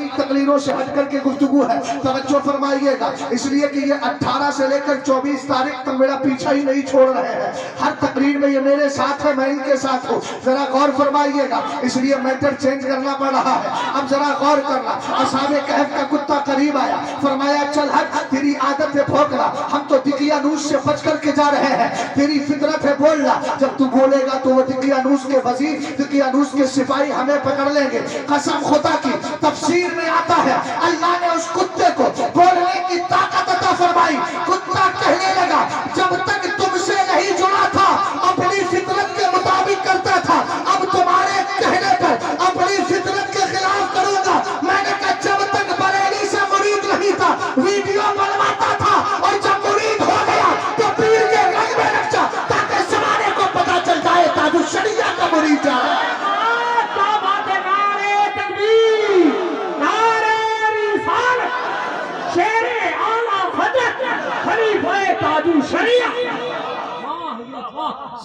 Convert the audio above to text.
सारी तकरीरों से हट करके गुफ्तगू है, तवज्जो फरमाइएगा, इसलिए कि ये 18 से लेकर 24 तारीख तक मेरा पीछा ही नहीं छोड़ रहे हैं। हर तकरीर में ये मेरे साथ है, मैं इनके साथ हूँ। जरा गौर फरमाइएगा, इसलिए मैटर चेंज करना पड़ रहा है। अब जरा गौर करना। असहाबे कहफ का कुत्ता करीब आया, फरमाया चल हट, तेरी आदत है भौंकना, हम तो दिकियानूस से बच करके जा रहे हैं, तेरी फितरत है बोलना, जब तू बोलेगा तो वो दिकियानूस के वजीर, दिकियानूस के सिपाही हमें पकड़ लेंगे। कसम खुदा की, तफसीर में आता है अल्लाह ने उस कुत्ते को बोलने की ताकत अता फरमाई। कुत्ता कहने लगा, जब तक तुमसे नहीं जुड़ा था अपनी फितरत के मुताबिक करता था, अब तुम्हारे कहने पर अपनी फितरत के खिलाफ करूंगा। मैंने कहा जब तक बरेली से मुरीद नहीं था वीडियो बनवाता था, और जब मुरीद हो गया तो पीर के रंग में रख जा, ताकि समाने को पता चल जाए ताजु शरिया का मुरीद जा रहा है। शेरे आला हजरत खलीफा ताजु शरिया